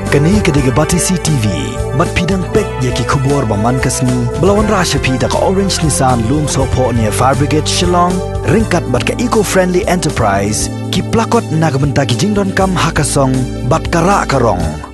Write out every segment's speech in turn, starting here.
Kani kediga Batisi TV, mat pidang pek yaki kubur baman kasni, belawan rasha pida ka Orange Nissan Loom Sopo near Fire Brigade Shillong, ringkat bat ka eco-friendly enterprise, ki plakot nagamenta ki jingdon kam hakasong, bat kara karong.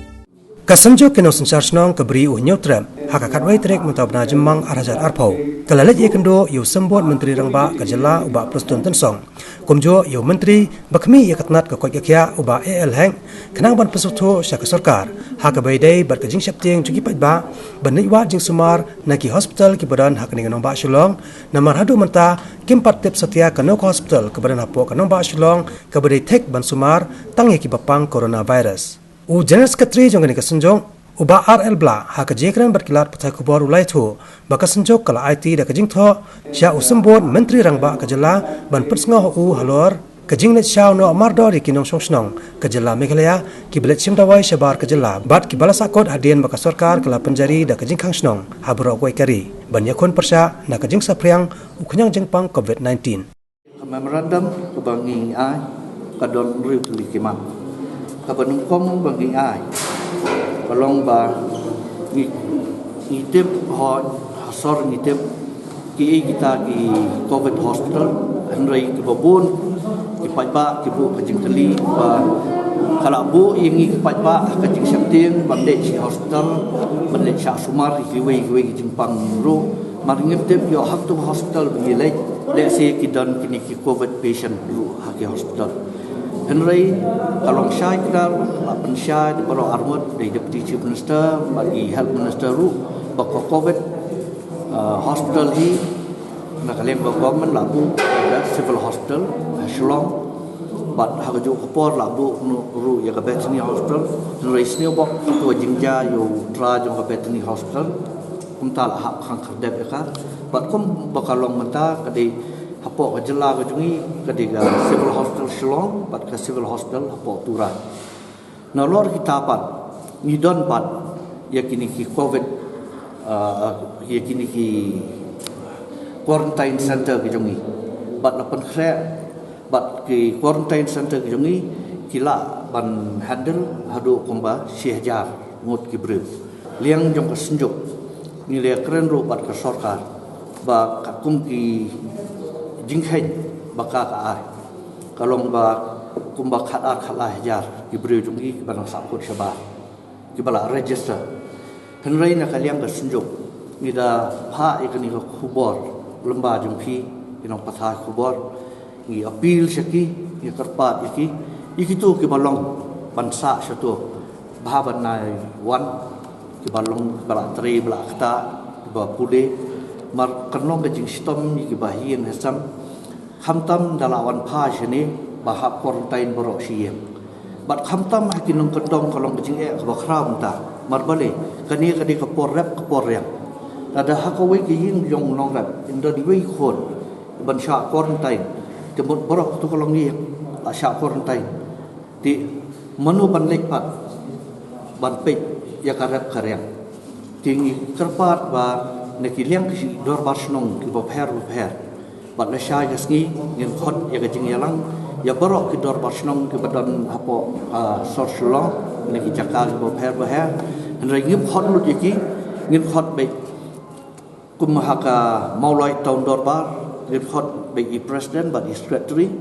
Kasanjo keno sencharge nong keberi unyotram haka katwai trek mentabna jemang arajar arpau kalalet ye kendo yu sembot menteri rangba kajela uba prostun tensong kumjo yu menteri bakmi ye katnat ka kya uba al hang kenang ban pesuto syak sarkar haka baidai bar kajing syapting jugi paitba banaiwa jing sumar naki hospital ki badan hak ning nong ba shulong namar hadu menta kimpat tip setia kanok hospital ke badan hapo kanong ba shulong ke badai tek ban sumar tang ye ki bapang coronavirus u General Secretary jong ni kasenjong uba RL bla ha ka jekran berkilat patai kubor ulai thu ba kasenjok kala IT da kajing tho sya usembon menteri rangba kajela ban persnga u halor kajing let shaw no mardori kinong songsnong kajela Meghalaya ki belet simdawai shabar kajela bat ki balasakot adien ba sarkar kala penjari da kajing kangsnong habro goi kari ban yakon persya na kajing sapriang u khanyang jengpang COVID-19 memorandum kebangi ai kadon riu likiman kabanung kong bagi ai kalong ba ngitip ho hasor ngitip ki kita ki COVID hospital andrai ki babun ki paiba ki bu kajing tali ba kala bu ingi ki paiba kajing syapting bande si hospital bande sya sumar ki wei ki jimpang ru mar ngitip yo hak tu hospital bagi le se ki dan kini ki COVID patient ru hak hospital Henry kalong syai kita lapan syai di baro armut di deputy chief minister bagi health minister ru bako COVID hospital hi nak kalian government labu ada civil hospital Shillong bat hagaju kopor labu ru ya ka Bethany hospital Henry sini bok tu jingja yo tra jong ka Bethany hospital kumtal hak khang khadep ka bat kum bakalong menta kadi hapo kajela kajungi kadiga civil hospital Shillong bat ka civil hospital hapo Turan nolor kita pat ngidon pat yakini ki COVID yakini ki quarantine center kajungi bat lapan khre bat ki quarantine center kajungi kila ban handle hadu komba Syahjar ngut ki breu liang jong ka senjuk ni le kren ro bat ka sarkar ba kakum ki jinghen baka ka ai kalong ba kumba khat khala hajar ibri jungi banang sakut syaba kibala register henrei na kaliang ka sunjuk nida pha ikani ka khubor lemba jungpi inong patha khubor ngi appeal syaki ngi karpat iki tu kibalong bansa syatu bahaban nai wan kibalong bala tri bala kata ba pude mar kanong ka jing stom ki bahian hasam khamtam dalawan pha shini bahap quarantine borok siem bat khamtam hakinong kendong kalong jing e ka khram ta mar bale kani kadi ka por yang ada hakawi ki yin yong long rap inda diwi khon ban sha quarantine kemut borok tu kalong ni la sha quarantine ti manu ban lek pat ban pe ya karap karyang tingi kerpat ba nekiliang ki dor barsnong ki bopher bat la sha gasni ngin khot ya gajing yalang ya borok ki dor barsnong ki badan hapo sorsulong neki jakal bopher henry ngip khot lut yaki ngin khot be kum haka maulai taun dor bar ngin khot be i president but is secretary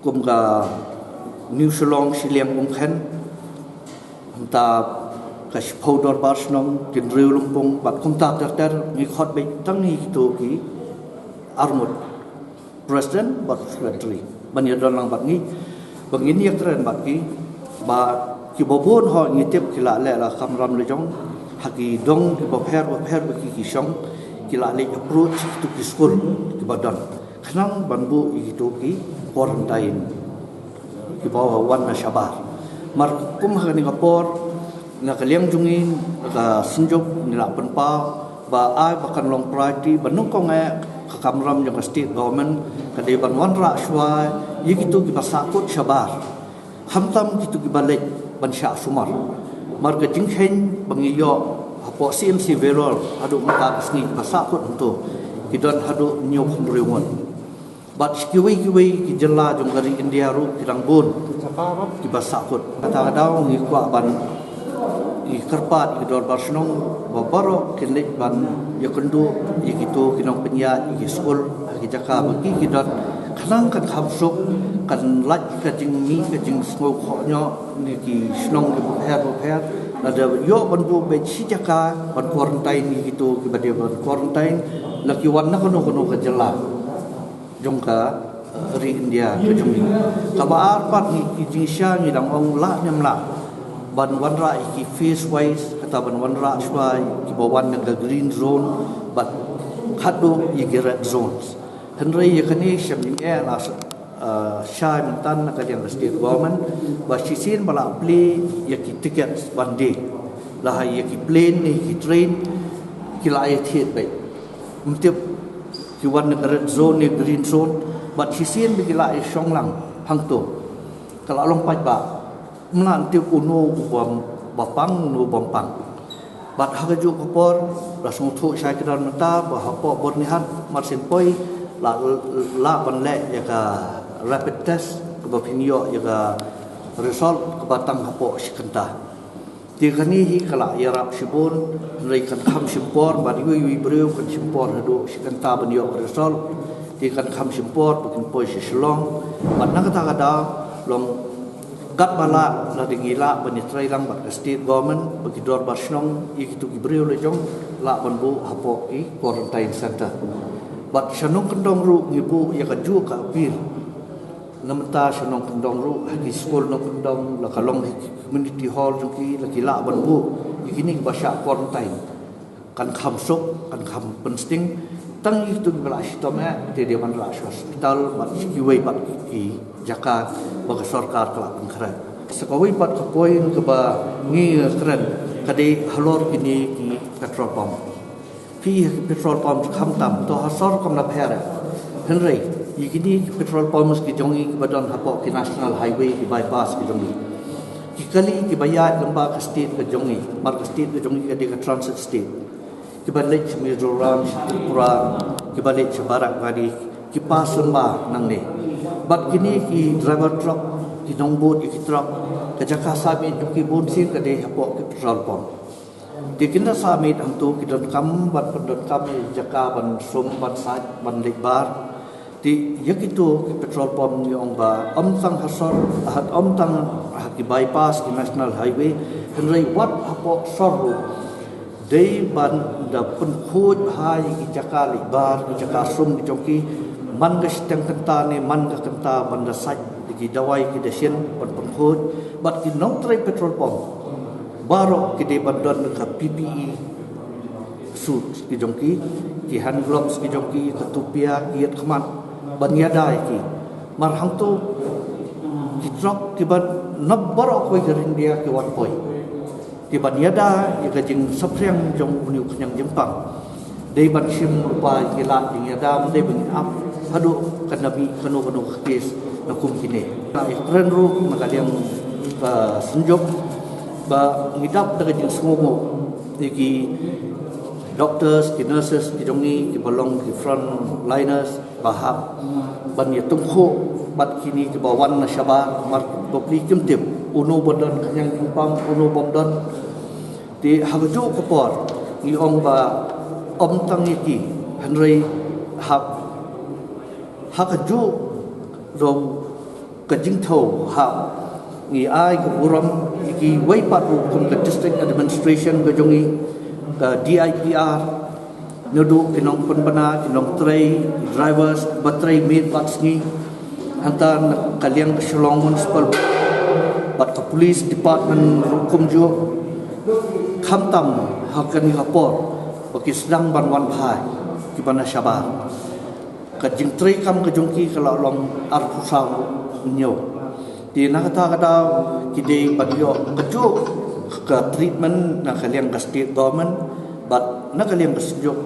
kum ga new shillong siliang khen ta kas powder barsnong tin riu lumpung bat kumta ter ni khot be tang ni tu ki armut president bat secretary ban ya don lang bat ni bangin yak tren bat ki ba ki bobon ho ni tep ki la la kamram le jong haki dong ki bopher ki shong ki la le approach to ki school ki badan khnang banbu i tu ki quarantine ki bawa wan na shabar mar kum ha ni kapor na kaliang jungin ka sinjok nila penpa ba ai bakan long priority banung ko nga kakamram yung state government kadi ban wanra shwa yigitu ki basakot shabar hamtam kitu ki balik ban sha sumar mar ka jinghen bangiyo hapo CMC verol adu mata sni basakot unto kidon hadu nyok riwon bat kiwi ki jela jong dari India ru kirang bun ki basakot kata daw ngi kwa ban i kerpat i dor barsenong babaro kenek ban ya kendu i gitu kinong penya i skol i jaka bagi kidot kanang kan khamsuk kan laj ka jing mi ka jing smo khonyo ni ki snong ki her ada yo ban bu be chi jaka ban quarantine ni gitu ki bade ban quarantine laki wanna kono ka jela jong ka ri India ke jong ni ka ba arpat ni ki jing sha ni dang ong la nyam la ban wan ra ki face wise kata ban wan ra swai ki bawan nang green zone but khadu i red zones henry ye kani sham ni la shy mentan na kalian state government ba sisin bala play ye ki tickets one day la ye ki plane ni ki train ki la ye thiet bai mtip ki wan nang red zone ni green zone ba sisin bi la ye shong lang hang to kala long pai ba mlan tiu uno bom bapang no bompang bat hagaju kopor rasung thu sai kran mata ba hapo bot ni hat marsin poi la ban le ya ka rapid test ke bapinyo ya ka result ke batang hapo sikenta ti kani hi kala ya rap sibun rei kan kham simpor ba wi breu kan simpor hadu sikenta ban yo result ti kan kham simpor bukin poi sislong bat na kata kada long gat bala la dingila bani trailang bat state government bagi dor barsnong ikitu gibreu le jong la ban bu hapo i quarantine center bat shanong kendong ru ngibu ya ka ju ka pir namta shanong kendong ru haki school no kendong la kalong community hall jong la kila ban bu ikini ba sha quarantine kan kham sok kan kham pensting tang itu bala sistem te dia ban ra hospital bat ki wei bat ki jaka bagi sarkar kelak pengkeren. Sekawi pat kepoin ke ba ngi keren kade halor kini ki petrol pump. Pi petrol pump kham tam to hasor kam la pera. Henry yikini petrol pump ki jongi badan hapo ki national highway ki bypass ki jongi. Ki kali ki bayat lamba ke state ke jongi, mar ke state ke jongi ke transit state. Ki balik Mizoram, Tripura, ki balik Barat Bali, ki pasun ba nang ni. Bat kini ki driver truck ki nongbot ki truck ke jaka samit ki bonsin ke de hapo ki petrol pump di kinda samit antu ki don kam bat pendon kam jaka ban sum ban sat ban lekbar di yakitu ki petrol pump ni ong ba sang hasor hat tang ki bypass ki national highway henry wat hapo sorru dei ban da pun khut hai ki jaka lekbar ki jaka sum ki jongki man ga sitang kenta ni man ga kenta banda saj di dawai ki desian ban pengkhut bat ki nong trai petrol pump baro ki de bandon ka PPE suit ki jongki ki hand gloves ki jongki ketupia ki khmat ban yadai ki mar hang tu ki drop ki ban nabbaro ko gerin dia ki wat poi ki ban yada ki jing sapriang jong uniu khnyang jempang dei ban sim rupa ki la ding yada dei bang up hadu kanabi kanu kes nakum kini na ikren ru magaliang sunjok ba ngidap daga jing smomo iki doctors ki nurses ki jongi ki balong ki front liners bahap ban ya tungkho bat kini ki bawan na syaba mar popli kimtip uno bodan kanyang impam uno bomdan di hagju kopor ni ong ba om tang iki henry hakaju ro kajing tho ha ni ai ko uram ki wai pat kum ke district administration ke jongi ke DIPR nodu kinong penbana kinong tray drivers batray main parts ni hantar kaliang ke Shillong municipal bat ke police department hukum jo khamtam hakan rapor bagi sedang banwan phai ki bana shabar kajing tray kam ke jongki kalau long arpusau nyo di nakata kata kide bagyo keju ke treatment na kalian ke state government but na kalian bersejuk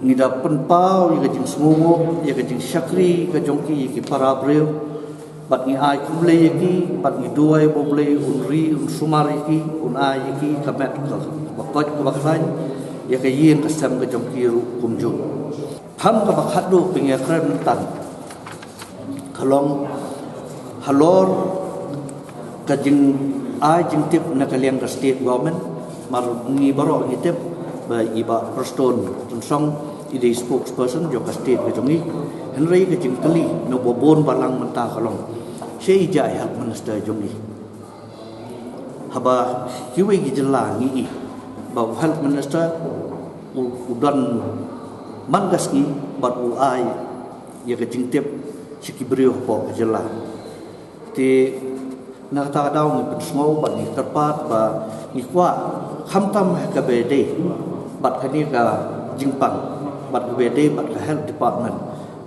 ni da penpau ya kajing semumu ya kajing syakri ke jongki ki para breu bat ni ai kumle yaki bat ni duai boble unri un sumar yaki un ai yaki kamet bakot baksan ya ke yin kasam ke jongki ru kumju tham ka bakhadu pinge krem tan kalong halor kajing ai jing tip na kaliang ka state government mar ngi baro ngi tip ba iba proston tun song ide spokesperson jo ka state ka jongi henry ka jing kali no bobon balang menta kalong sei ja health minister jongi haba hiwe gi jela ngi ba health minister udan mangas ngi bat u ai ya ka jing tip sikibrio po ka jela ti na ta daw ngi psngau ba ni terpat ba ni kwa khamtam ka bede bat khani ka jingpang bat ka bede bat ka health department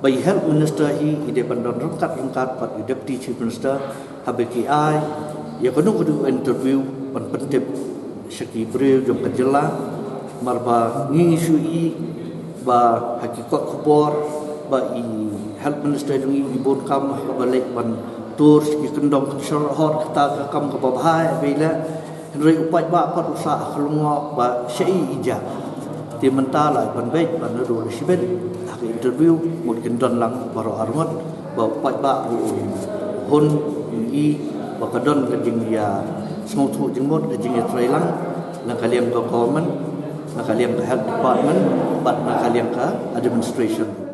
by health minister hi ide bandon rangkat bat deputy chief minister habeki ai ya kono kudu interview ban pentip sikibrio jom ka jela marba ngi isu i ba hakikat khobor ba i health minister jong i bon kam ba lek ban tur ki kendom shor hot ta kam ka ba hai bila rei upai ba pat usa khulungo ba sei ija ti menta lai ban be ban ru sibet ak interview một kendon lang baro armot ba upai ba hon i ba kadon ka jing ya small thu jing mot ka jing ya trailang la kaliam ka government na kaliam ka health department bat na kaliam ka administration